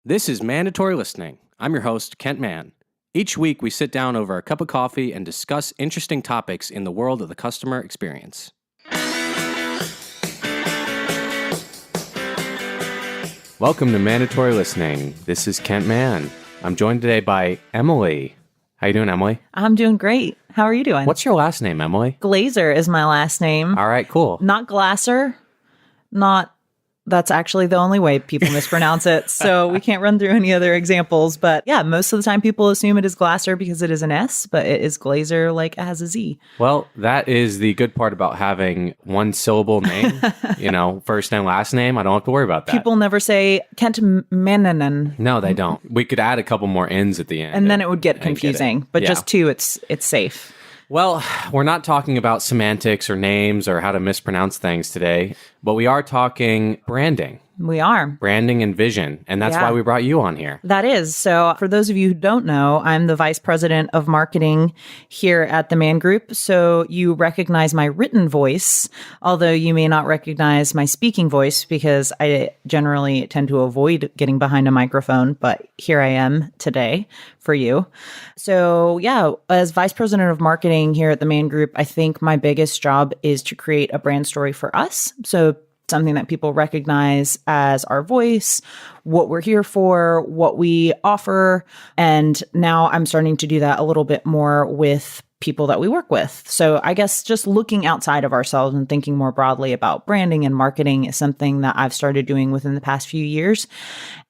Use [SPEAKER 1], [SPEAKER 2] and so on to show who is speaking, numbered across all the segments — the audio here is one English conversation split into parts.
[SPEAKER 1] This is Mandatory Listening. I'm your host, Kent Mann. Each week, we sit down over a cup of coffee and discuss interesting topics in the world of the customer experience. Welcome to Mandatory Listening. This is Kent Mann. I'm joined today by Emily. How you doing, Emily?
[SPEAKER 2] I'm doing great. How are you doing?
[SPEAKER 1] What's your last name, Emily?
[SPEAKER 2] Glaser is my last name.
[SPEAKER 1] All right, cool.
[SPEAKER 2] Not Glasser. That's actually the only way people mispronounce it. So we can't run through any other examples. But yeah, most of the time people assume it is Glasser because it is an S, but it is Glaser like it has a Z.
[SPEAKER 1] Well, that is the good part about having one syllable name, first and last name. I don't have to worry about that.
[SPEAKER 2] People never say Kent Mannanen.
[SPEAKER 1] No, they don't. We could add a couple more N's at the end.
[SPEAKER 2] And then it would get confusing. But just two, it's safe.
[SPEAKER 1] Well, we're not talking about semantics or names or how to mispronounce things today, but we are talking branding.
[SPEAKER 2] We are.
[SPEAKER 1] Branding and vision. And that's why we brought you on here.
[SPEAKER 2] That is. So for those of you who don't know, I'm the vice president of marketing here at the Mann Group. So you recognize my written voice, although you may not recognize my speaking voice because I generally tend to avoid getting behind a microphone. But here I am today for you. So yeah, as vice president of marketing here at the Mann Group, I think my biggest job is to create a brand story for us. So something that people recognize as our voice, what we're here for, what we offer. And now I'm starting to do that a little bit more with people that we work with. So I guess just looking outside of ourselves and thinking more broadly about branding and marketing is something that I've started doing within the past few years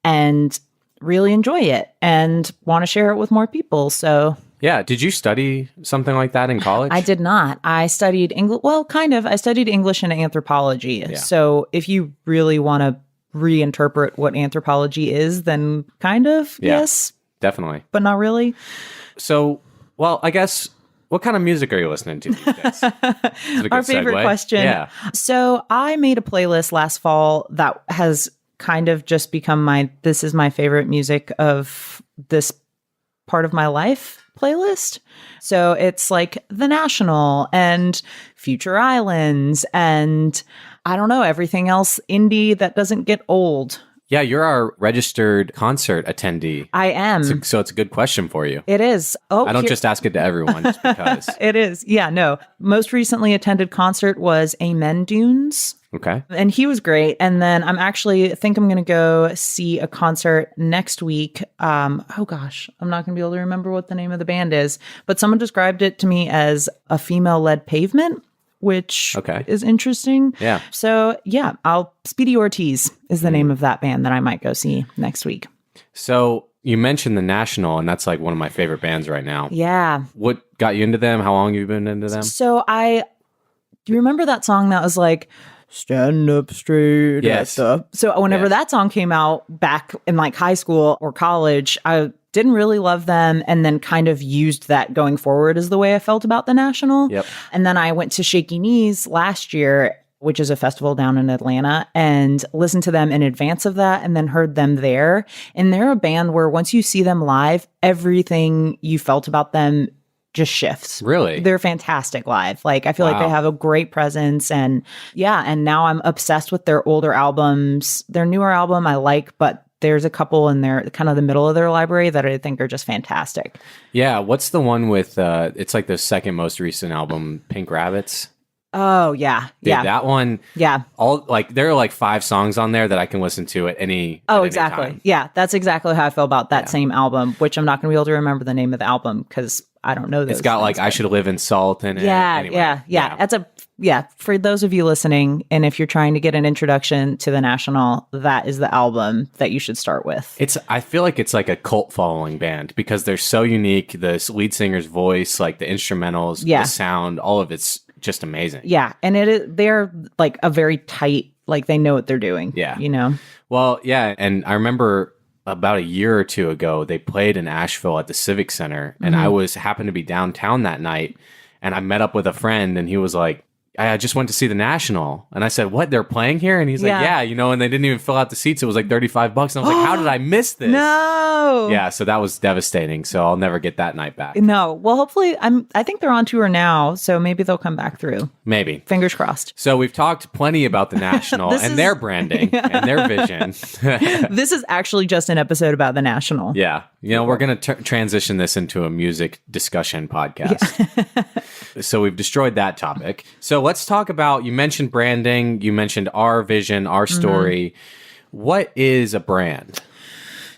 [SPEAKER 2] and really enjoy it and want to share it with more people. So
[SPEAKER 1] yeah. Did you study something like that in college?
[SPEAKER 2] I did not. I studied English. Well, kind of. I studied English and anthropology. Yeah. So if you really want to reinterpret what anthropology is, then kind of, yes.
[SPEAKER 1] Definitely.
[SPEAKER 2] But not really.
[SPEAKER 1] So, well, I guess, what kind of music are you listening to these days?
[SPEAKER 2] Our favorite question.
[SPEAKER 1] Yeah.
[SPEAKER 2] So I made a playlist last fall that has kind of just become this is my favorite music of this part of my life playlist. So it's like The National and Future Islands and I don't know, everything else indie that doesn't get old.
[SPEAKER 1] Yeah, you're our registered concert attendee.
[SPEAKER 2] I am.
[SPEAKER 1] So it's a good question for you.
[SPEAKER 2] It is. Oh,
[SPEAKER 1] I don't just ask it to everyone just because.
[SPEAKER 2] It is. Yeah, no. Most recently attended concert was Amen Dunes.
[SPEAKER 1] Okay.
[SPEAKER 2] And he was great. And then I think I'm going to go see a concert next week. Oh gosh, I'm not going to be able to remember what the name of the band is, but someone described it to me as a female-led pavement, which is interesting.
[SPEAKER 1] Yeah.
[SPEAKER 2] So yeah, Speedy Ortiz is the name of that band that I might go see next week.
[SPEAKER 1] So you mentioned The National, and that's like one of my favorite bands right now.
[SPEAKER 2] Yeah.
[SPEAKER 1] What got you into them? How long have you been into them?
[SPEAKER 2] So do you remember that song that was like, stand up straight?
[SPEAKER 1] Yes.
[SPEAKER 2] So whenever that song came out back in like high school or college, I didn't really love them and then kind of used that going forward as the way I felt about The National.
[SPEAKER 1] Yep.
[SPEAKER 2] And then I went to Shaky Knees last year, which is a festival down in Atlanta, and listened to them in advance of that and then heard them there. And they're a band where once you see them live, everything you felt about them just shifts.
[SPEAKER 1] Really?
[SPEAKER 2] They're fantastic live. Like, I feel like they have a great presence. And yeah, and now I'm obsessed with their older albums. Their newer album I like, but there's a couple in there, kind of the middle of their library that I think are just fantastic.
[SPEAKER 1] Yeah. What's the one with, it's like the second most recent album, Pink Rabbits?
[SPEAKER 2] Oh, yeah.
[SPEAKER 1] Dude,
[SPEAKER 2] yeah.
[SPEAKER 1] that one.
[SPEAKER 2] Yeah.
[SPEAKER 1] There are like 5 songs on there that I can listen to at any
[SPEAKER 2] exactly.
[SPEAKER 1] time.
[SPEAKER 2] Yeah. That's exactly how I feel about that same album, which I'm not going to be able to remember the name of the album because I don't know this.
[SPEAKER 1] It's got like I Should Live in Salt in it.
[SPEAKER 2] Yeah. For those of you listening, and if you're trying to get an introduction to The National, that is the album that you should start with.
[SPEAKER 1] I feel like it's like a cult following band because they're so unique. The lead singer's voice, like the instrumentals, the sound, all of it's just amazing.
[SPEAKER 2] Yeah. And they're like a very tight, like they know what they're doing.
[SPEAKER 1] Yeah.
[SPEAKER 2] You know?
[SPEAKER 1] Well, yeah. And I remember about a year or two ago, they played in Asheville at the Civic Center. And I happened to be downtown that night. And I met up with a friend and he was like, I just went to see the National. And I said, what, they're playing here? And he's like, yeah, and they didn't even fill out the seats. It was like $35. And I was like, how did I miss this?
[SPEAKER 2] No.
[SPEAKER 1] Yeah, so that was devastating. So I'll never get that night back.
[SPEAKER 2] No. Well, hopefully, I think they're on tour now, so maybe they'll come back through.
[SPEAKER 1] Maybe.
[SPEAKER 2] Fingers crossed.
[SPEAKER 1] So we've talked plenty about the National and their branding and their vision.
[SPEAKER 2] This is actually just an episode about the National.
[SPEAKER 1] Yeah. We're going to transition this into a music discussion podcast. So we've destroyed that topic. So let's talk about, you mentioned branding, you mentioned our vision, our story. What is a brand?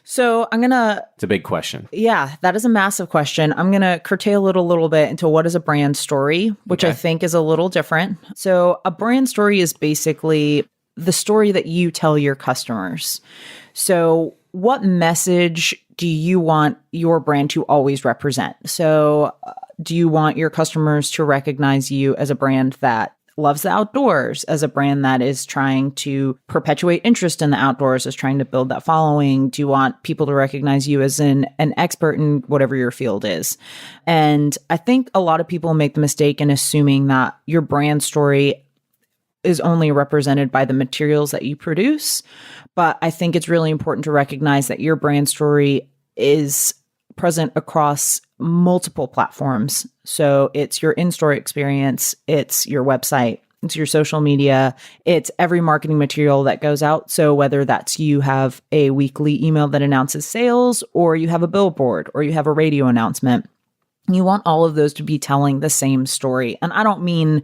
[SPEAKER 2] So
[SPEAKER 1] it's a big question.
[SPEAKER 2] Yeah, that is a massive question. I'm going to curtail it a little bit into what is a brand story, which I think is a little different. So a brand story is basically the story that you tell your customers. So what message do you want your brand to always represent? So do you want your customers to recognize you as a brand that loves the outdoors, as a brand that is trying to perpetuate interest in the outdoors, is trying to build that following? Do you want people to recognize you as an expert in whatever your field is? And I think a lot of people make the mistake in assuming that your brand story is only represented by the materials that you produce. But I think it's really important to recognize that your brand story is present across multiple platforms. So it's your in-store experience, it's your website, it's your social media, it's every marketing material that goes out. So whether that's you have a weekly email that announces sales, or you have a billboard, or you have a radio announcement, you want all of those to be telling the same story. And I don't mean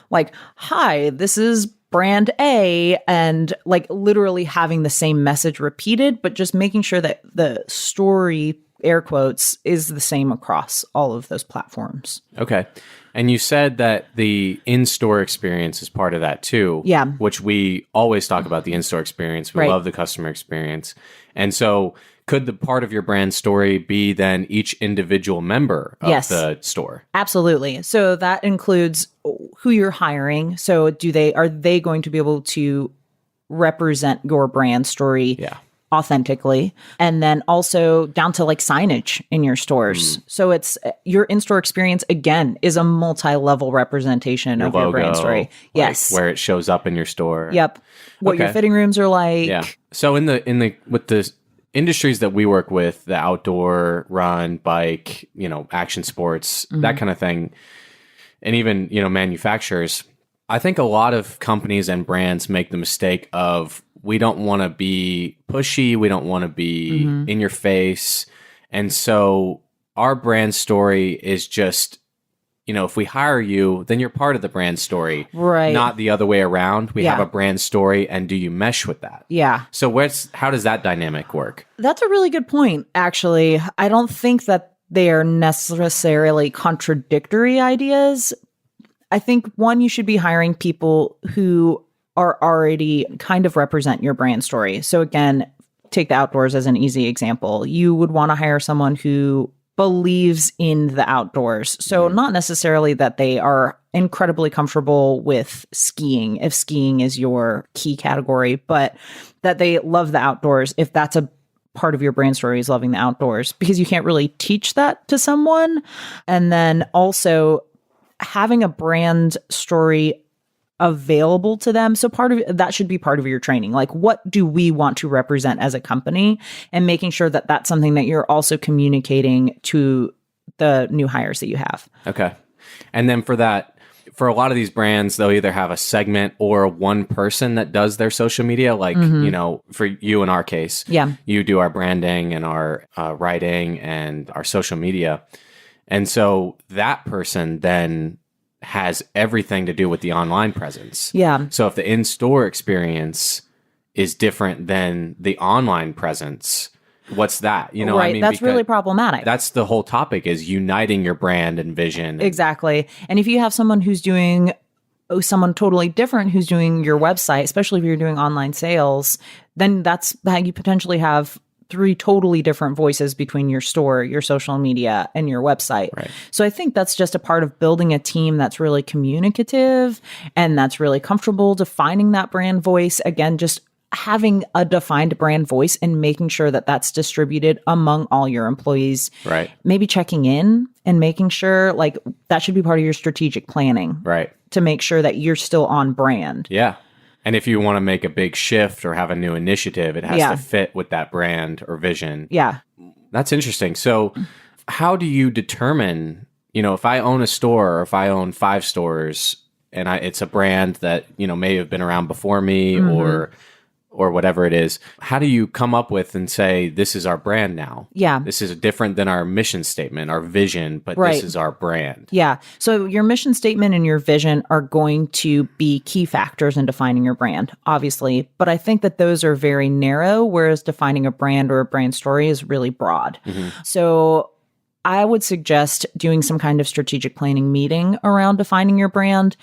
[SPEAKER 2] like, hi, this is brand A, and like literally having the same message repeated, but just making sure that the story, air quotes, is the same across all of those platforms.
[SPEAKER 1] Okay. And you said that the in-store experience is part of that too.
[SPEAKER 2] Yeah.
[SPEAKER 1] Which we always talk about, the in-store experience. We love the customer experience. And so could the part of your brand story be then each individual member of the store?
[SPEAKER 2] Absolutely. So that includes who you're hiring. So are they going to be able to represent your brand story authentically? And then also down to like signage in your stores. So it's your in-store experience, again, is a multi-level representation of your brand story. Yes.
[SPEAKER 1] Like where it shows up in your store.
[SPEAKER 2] Yep. What your fitting rooms are like.
[SPEAKER 1] Yeah. So with the industries that we work with, the outdoor, run, bike, action sports, that kind of thing, and even, manufacturers, I think a lot of companies and brands make the mistake of, we don't want to be pushy, we don't want to be in your face. And so our brand story is just, if we hire you, then you're part of the brand story,
[SPEAKER 2] right? Not
[SPEAKER 1] the other way around. We have a brand story, and do you mesh with that?
[SPEAKER 2] Yeah.
[SPEAKER 1] So how does that dynamic work?
[SPEAKER 2] That's a really good point, actually. I don't think that they are necessarily contradictory ideas. I think, one, you should be hiring people who are already kind of represent your brand story. So again, take the outdoors as an easy example. You would want to hire someone who believes in the outdoors. So not necessarily that they are incredibly comfortable with skiing, if skiing is your key category, but that they love the outdoors, if that's a part of your brand story, is loving the outdoors, because you can't really teach that to someone. And then also having a brand story available to them. So that should be part of your training. Like, what do we want to represent as a company, and making sure that that's something that you're also communicating to the new hires that you have.
[SPEAKER 1] Okay. And then for a lot of these brands, they'll either have a segment or one person that does their social media. Like, for you, in our case, you do our branding and our writing and our social media. And so that person then has everything to do with the online presence.
[SPEAKER 2] Yeah.
[SPEAKER 1] So if the in-store experience is different than the online presence, what's that?
[SPEAKER 2] Right. I mean, that's really problematic.
[SPEAKER 1] That's the whole topic, is uniting your brand and vision.
[SPEAKER 2] Exactly. And if you have someone who's doing someone totally different who's doing your website, especially if you're doing online sales, then that's how you potentially have three totally different voices between your store, your social media, and your website.
[SPEAKER 1] Right.
[SPEAKER 2] So I think that's just a part of building a team that's really communicative and that's really comfortable defining that brand voice. Again, just having a defined brand voice and making sure that that's distributed among all your employees.
[SPEAKER 1] Right.
[SPEAKER 2] Maybe checking in and making sure, like, that should be part of your strategic planning.
[SPEAKER 1] Right.
[SPEAKER 2] to make sure that you're still on brand.
[SPEAKER 1] Yeah. And if you want to make a big shift or have a new initiative, it has
[SPEAKER 2] Yeah.
[SPEAKER 1] to fit with that brand or vision.
[SPEAKER 2] Yeah.
[SPEAKER 1] That's interesting. So how do you determine, if I own a store or if I own 5 stores and it's a brand that, may have been around before me or whatever it is, how do you come up with and say, this is our brand now?
[SPEAKER 2] Yeah.
[SPEAKER 1] This is different than our mission statement, our vision, but this is our brand.
[SPEAKER 2] Yeah. So your mission statement and your vision are going to be key factors in defining your brand, obviously. But I think that those are very narrow, whereas defining a brand or a brand story is really broad. So I would suggest doing some kind of strategic planning meeting around defining your brand.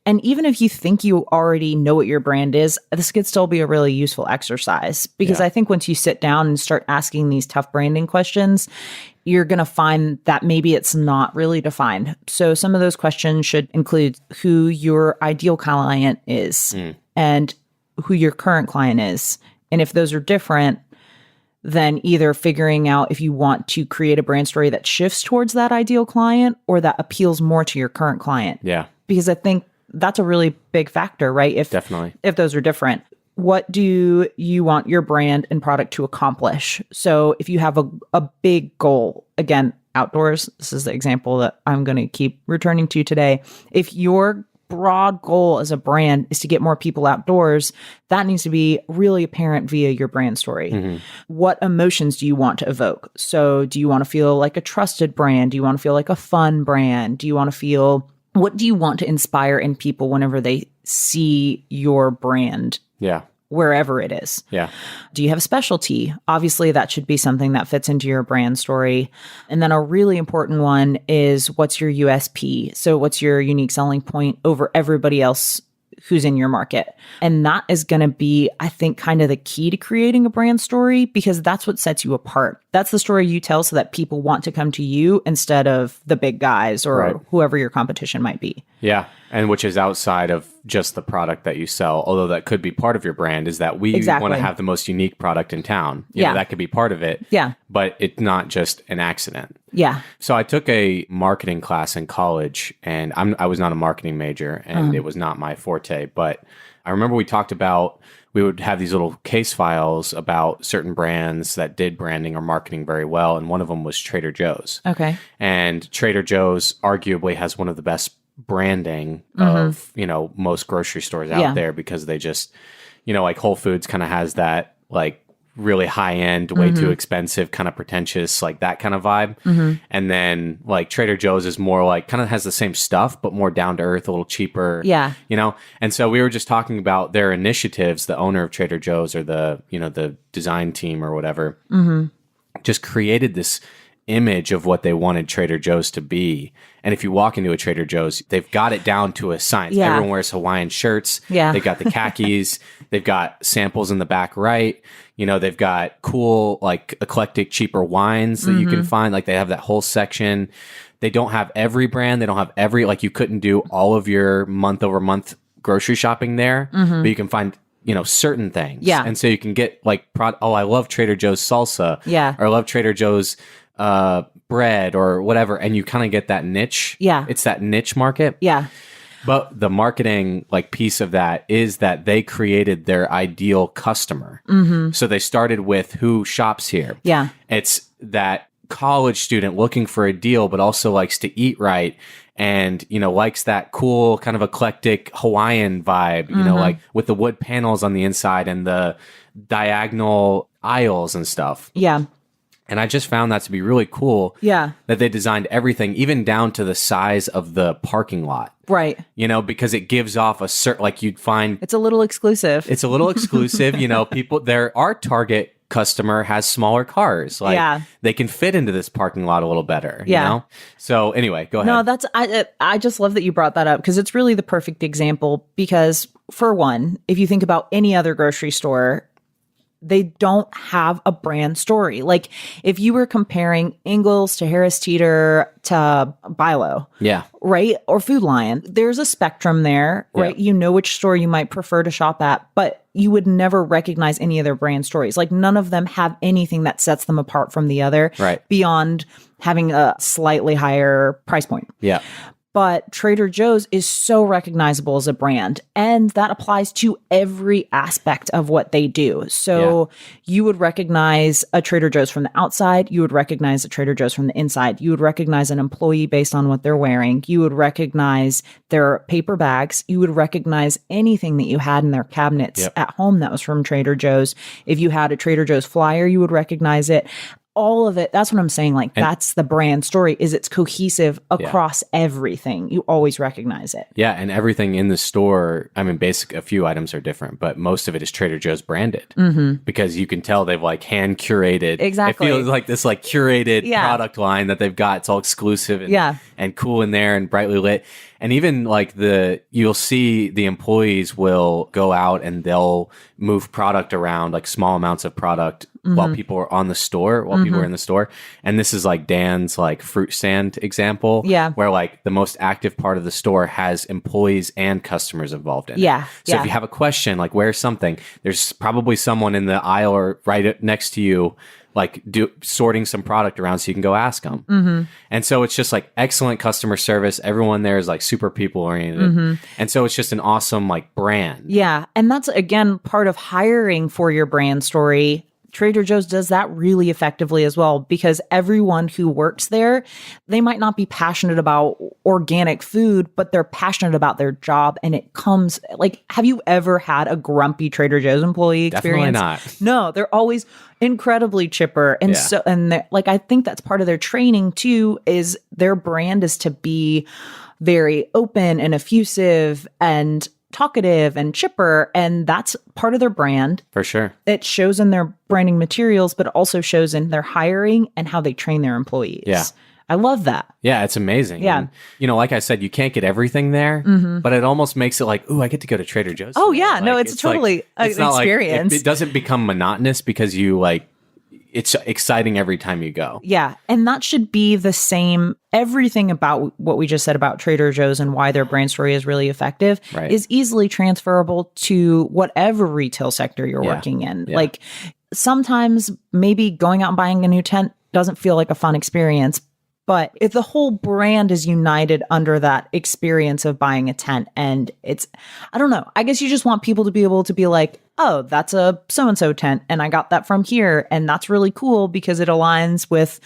[SPEAKER 2] And even if you think you already know what your brand is, this could still be a really useful exercise, because I think once you sit down and start asking these tough branding questions, you're going to find that maybe it's not really defined. So some of those questions should include who your ideal client is and who your current client is. And if those are different, then either figuring out if you want to create a brand story that shifts towards that ideal client or that appeals more to your current client.
[SPEAKER 1] Yeah.
[SPEAKER 2] Because I think that's a really big factor, right?
[SPEAKER 1] Definitely.
[SPEAKER 2] If those are different. What do you want your brand and product to accomplish? So if you have a big goal, again, outdoors, this is the example that I'm going to keep returning to today. If your broad goal as a brand is to get more people outdoors, that needs to be really apparent via your brand story. What emotions do you want to evoke? So do you want to feel like a trusted brand? Do you want to feel like a fun brand? Do you want to feel, what do you want to inspire in people whenever they see your brand?
[SPEAKER 1] Yeah.
[SPEAKER 2] Wherever it is.
[SPEAKER 1] Yeah.
[SPEAKER 2] Do you have a specialty? Obviously, that should be something that fits into your brand story. And then a really important one is, what's your USP? So what's your unique selling point over everybody else who's in your market? And that is going to be, I think, kind of the key to creating a brand story, because that's what sets you apart. That's the story you tell so that people want to come to you instead of the big guys or whoever your competition might be. Yeah.
[SPEAKER 1] And which is outside of just the product that you sell, although that could be part of your brand, is that we want to have the most unique product in town. You know, that could be part of it.
[SPEAKER 2] Yeah.
[SPEAKER 1] But it's not just an accident.
[SPEAKER 2] Yeah.
[SPEAKER 1] So I took a marketing class in college, and I was not a marketing major, and it was not my forte. But I remember we talked about, we would have these little case files about certain brands that did branding or marketing very well. And one of them was Trader Joe's.
[SPEAKER 2] Okay.
[SPEAKER 1] And Trader Joe's arguably has one of the best branding of, most grocery stores out there, because they just, like Whole Foods kind of has that like really high end, way too expensive, kind of pretentious, like that kind of vibe. And then like Trader Joe's is more like, kind of has the same stuff, but more down to earth, a little cheaper.
[SPEAKER 2] Yeah.
[SPEAKER 1] And so we were just talking about their initiatives. The owner of Trader Joe's, or the design team or whatever, just created this image of what they wanted Trader Joe's to be. And if you walk into a Trader Joe's, they've got it down to a science.
[SPEAKER 2] Yeah.
[SPEAKER 1] Everyone wears Hawaiian shirts.
[SPEAKER 2] Yeah.
[SPEAKER 1] They've got the khakis. They've got samples in the back right. They've got cool, like eclectic, cheaper wines that you can find. Like they have that whole section. They don't have every brand. They don't have every, like you couldn't do all of your month over month grocery shopping there, but you can find certain things.
[SPEAKER 2] Yeah.
[SPEAKER 1] And so you can get like, I love Trader Joe's salsa.
[SPEAKER 2] Yeah.
[SPEAKER 1] Or I love Trader Joe's bread or whatever, and you kind of get that niche.
[SPEAKER 2] Yeah.
[SPEAKER 1] It's that niche market.
[SPEAKER 2] Yeah.
[SPEAKER 1] But the marketing like piece of that is that they created their ideal customer. So they started with who shops here.
[SPEAKER 2] Yeah.
[SPEAKER 1] It's that college student looking for a deal, but also likes to eat right, and likes that cool kind of eclectic Hawaiian vibe, like with the wood panels on the inside and the diagonal aisles and stuff.
[SPEAKER 2] Yeah.
[SPEAKER 1] And I just found that to be really cool.
[SPEAKER 2] Yeah.
[SPEAKER 1] That they designed everything, even down to the size of the parking lot.
[SPEAKER 2] Right.
[SPEAKER 1] Because it gives off a certain, like you'd find.
[SPEAKER 2] It's a little exclusive.
[SPEAKER 1] It's a little exclusive. People, our target customer has smaller cars. Like they can fit into this parking lot a little better. So anyway, go ahead.
[SPEAKER 2] No, I just love that you brought that up, because it's really the perfect example. Because for one, if you think about any other grocery store, they don't have a brand story. Like if you were comparing Ingles to Harris Teeter to Bilo, right? Or Food Lion, there's a spectrum there, right? You know which store you might prefer to shop at, but you would never recognize any of their brand stories. Like none of them have anything that sets them apart from the other, beyond having a slightly higher price point.
[SPEAKER 1] Yeah.
[SPEAKER 2] But Trader Joe's is so recognizable as a brand, and that applies to every aspect of what they do. So you would recognize a Trader Joe's from the outside. You would recognize a Trader Joe's from the inside. You would recognize an employee based on what they're wearing. You would recognize their paper bags. You would recognize anything that you had in their cabinets at home that was from Trader Joe's. If you had a Trader Joe's flyer, you would recognize it. All of it. That's what I'm saying. Like, that's the brand story, is it's cohesive across everything. You always recognize it.
[SPEAKER 1] Yeah. And everything in the store, I mean, a few items are different, but most of it is Trader Joe's branded because you can tell they've like hand curated.
[SPEAKER 2] Exactly.
[SPEAKER 1] It feels like this like curated product line that they've got. It's all exclusive and cool in there and brightly lit. And even like you'll see the employees will go out and they'll move product around, like small amounts of product while people are on the store, people are in the store. And this is like Dan's like fruit stand example, where like the most active part of the store has employees and customers involved in it. So if you have a question, like where's something, there's probably someone in the aisle or right next to you, like sorting some product around so you can go ask them. And so it's just like excellent customer service. Everyone there is like super people oriented. And so it's just an awesome like brand.
[SPEAKER 2] Yeah. And that's again part of hiring for your brand story. Trader Joe's does that really effectively as well, because everyone who works there, they might not be passionate about organic food, but they're passionate about their job. And it comes like, have you ever had a grumpy Trader Joe's employee experience?
[SPEAKER 1] Definitely not.
[SPEAKER 2] No, they're always incredibly chipper. And like, I think that's part of their training too, is their brand is to be very open and effusive and talkative and chipper, and that's part of their brand. For
[SPEAKER 1] sure.
[SPEAKER 2] It shows in their branding materials, but also shows in their hiring and how they train their employees.
[SPEAKER 1] Yeah.
[SPEAKER 2] I love that.
[SPEAKER 1] Yeah, it's amazing.
[SPEAKER 2] Yeah.
[SPEAKER 1] And, you know, like I said, you can't get everything there, but it almost makes it like, ooh, I get to go to Trader Joe's.
[SPEAKER 2] Oh,
[SPEAKER 1] today.
[SPEAKER 2] yeah.
[SPEAKER 1] Like,
[SPEAKER 2] No, it's totally an experience.
[SPEAKER 1] It doesn't become monotonous because you like, it's exciting every time you go.
[SPEAKER 2] Yeah. And that should be the same. Everything about what we just said about Trader Joe's and why their brand story is really effective is easily transferable to whatever retail sector you're working in.
[SPEAKER 1] Yeah.
[SPEAKER 2] Like sometimes maybe going out and buying a new tent doesn't feel like a fun experience, but if the whole brand is united under that experience of buying a tent, and it's, I don't know, I guess you just want people to be able to be like, oh, that's a so-and-so tent, and I got that from here, and that's really cool because it aligns with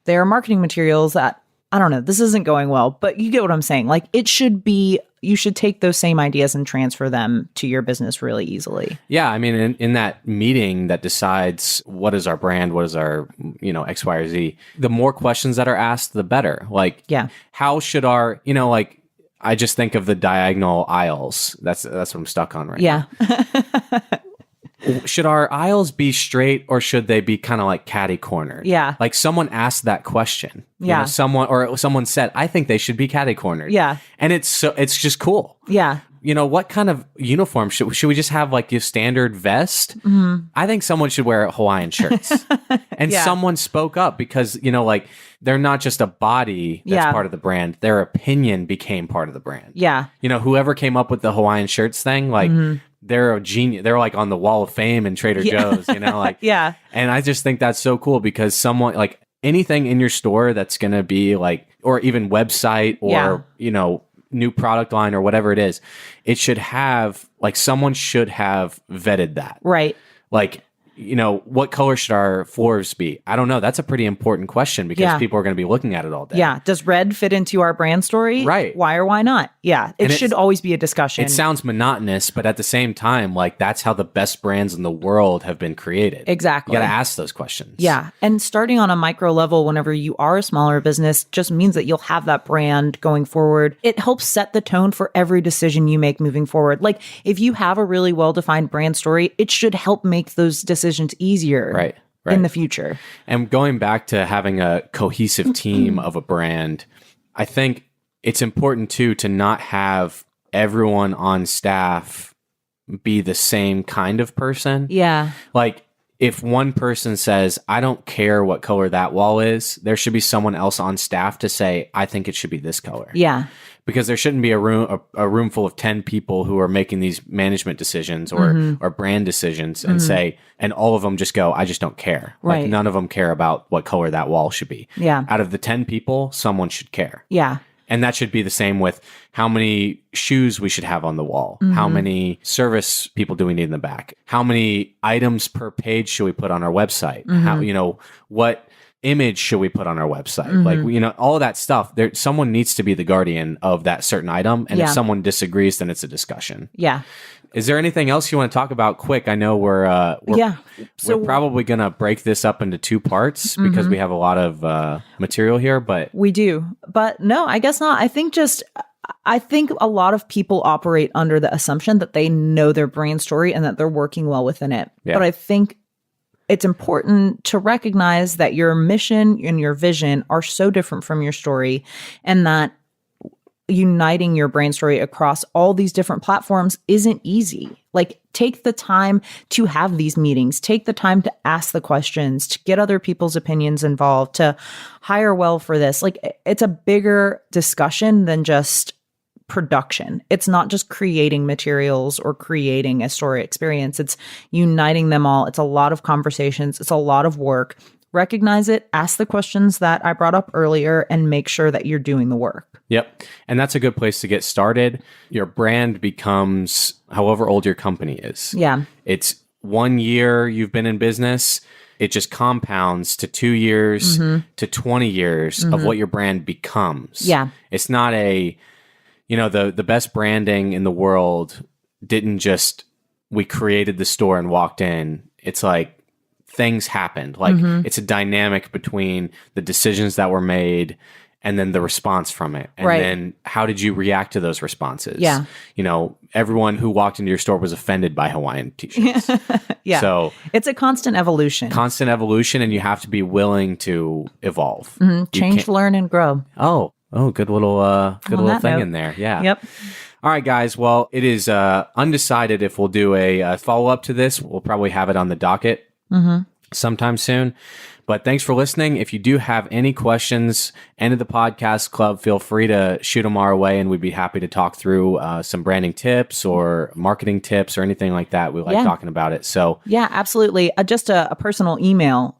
[SPEAKER 2] their marketing materials that, I don't know, this isn't going well, but you get what I'm saying. Like, it should be, you should take those same ideas and transfer them to your business really easily.
[SPEAKER 1] Yeah. I mean, in that meeting that decides what is our brand, what is our, you know, X, Y, or Z, the more questions that are asked, the better. Like, how should our, you know, like, I just think of the diagonal aisles. That's what I'm stuck on right now. Should our aisles be straight or should they be kind of like catty cornered?
[SPEAKER 2] Yeah.
[SPEAKER 1] Like someone asked that question. You know, someone said, I think they should be catty cornered.
[SPEAKER 2] Yeah.
[SPEAKER 1] And it's just cool.
[SPEAKER 2] Yeah.
[SPEAKER 1] You know, what kind of uniform should we just have, like your standard vest? I think someone should wear Hawaiian shirts. And someone spoke up because, you know, like they're not just a body that's part of the brand. Their opinion became part of the brand.
[SPEAKER 2] Yeah.
[SPEAKER 1] You know, whoever came up with the Hawaiian shirts thing, like they're a genius. They're like on the wall of fame in Trader Joe's, you know, like, And I just think that's so cool because someone like anything in your store that's going to be like, or even website or, you know, new product line or whatever it is, it should have like someone should have vetted that.
[SPEAKER 2] Right.
[SPEAKER 1] Like, you know, what color should our floors be? I don't know. That's a pretty important question because people are going to be looking at it all day.
[SPEAKER 2] Yeah. Does red fit into our brand story?
[SPEAKER 1] Right.
[SPEAKER 2] Why or why not? Yeah. It should always be a discussion.
[SPEAKER 1] It sounds monotonous, but at the same time, like that's how the best brands in the world have been created.
[SPEAKER 2] Exactly.
[SPEAKER 1] You got to ask those questions.
[SPEAKER 2] Yeah. And starting on a micro level, whenever you are a smaller business, just means that you'll have that brand going forward. It helps set the tone for every decision you make moving forward. Like if you have a really well-defined brand story, it should help make those decisions easier in the future.
[SPEAKER 1] And going back to having a cohesive team of a brand, I think it's important too to not have everyone on staff be the same kind of person.
[SPEAKER 2] Yeah.
[SPEAKER 1] Like if one person says, I don't care what color that wall is, there should be someone else on staff to say, I think it should be this color.
[SPEAKER 2] Yeah.
[SPEAKER 1] Because there shouldn't be a room full of 10 people who are making these management decisions or brand decisions and say, and all of them just go, I just don't care.
[SPEAKER 2] Right.
[SPEAKER 1] Like none of them care about what color that wall should be.
[SPEAKER 2] Yeah.
[SPEAKER 1] Out of the 10 people, someone should care.
[SPEAKER 2] Yeah.
[SPEAKER 1] And that should be the same with how many shoes we should have on the wall. How many service people do we need in the back? How many items per page should we put on our website? How, what image should we put on our website? Like, all of that stuff. Someone needs to be the guardian of that certain item. And if someone disagrees, then it's a discussion.
[SPEAKER 2] Yeah.
[SPEAKER 1] Is there anything else you want to talk about quick? I know we're probably going to break this up into 2 parts because we have a lot of material here, but
[SPEAKER 2] we do. But no, I guess not. I think a lot of people operate under the assumption that they know their brand story and that they're working well within it. Yeah. But I think it's important to recognize that your mission and your vision are so different from your story, and that uniting your brand story across all these different platforms isn't easy. Like, take the time to have these meetings, take the time to ask the questions, to get other people's opinions involved, to hire well for this. Like, it's a bigger discussion than just production. It's not just creating materials or creating a story experience. It's uniting them all. It's a lot of conversations. It's a lot of work. Recognize it, ask the questions that I brought up earlier, and make sure that you're doing the work.
[SPEAKER 1] Yep. And that's a good place to get started. Your brand becomes however old your company is.
[SPEAKER 2] Yeah.
[SPEAKER 1] It's 1 year you've been in business. It just compounds to 2 years to 20 years of what your brand becomes.
[SPEAKER 2] Yeah.
[SPEAKER 1] It's not the best branding in the world didn't just, we created the store and walked in. It's like, things happened. Like, it's a dynamic between the decisions that were made and then the response from it. And then how did you react to those responses?
[SPEAKER 2] Yeah.
[SPEAKER 1] Everyone who walked into your store was offended by Hawaiian t-shirts.
[SPEAKER 2] Yeah.
[SPEAKER 1] So
[SPEAKER 2] it's a constant evolution.
[SPEAKER 1] And you have to be willing to evolve.
[SPEAKER 2] Change, learn, and grow.
[SPEAKER 1] Oh, good little thing in there. Yeah.
[SPEAKER 2] Yep.
[SPEAKER 1] All right, guys. Well, it is undecided if we'll do a follow-up to this. We'll probably have it on the docket sometime soon. But thanks for listening. If you do have any questions, enter the podcast club. Feel free to shoot them our way, and we'd be happy to talk through some branding tips or marketing tips or anything like that. We like talking about it. So
[SPEAKER 2] yeah, absolutely. Just a personal email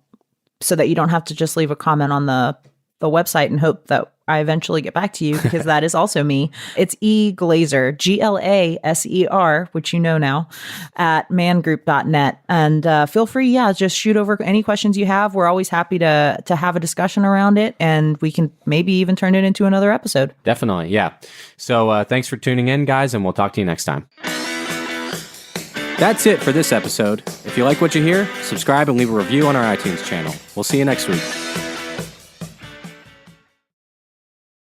[SPEAKER 2] so that you don't have to just leave a comment on the website and hope that I eventually get back to you, because that is also me. It's Glaser, Glaser, which you know now, at mangroup.net. And feel free, just shoot over any questions you have. We're always happy to have a discussion around it, and we can maybe even turn it into another episode.
[SPEAKER 1] Definitely, yeah. So thanks for tuning in, guys, and we'll talk to you next time. That's it for this episode. If you like what you hear, subscribe and leave a review on our iTunes channel. We'll see you next week.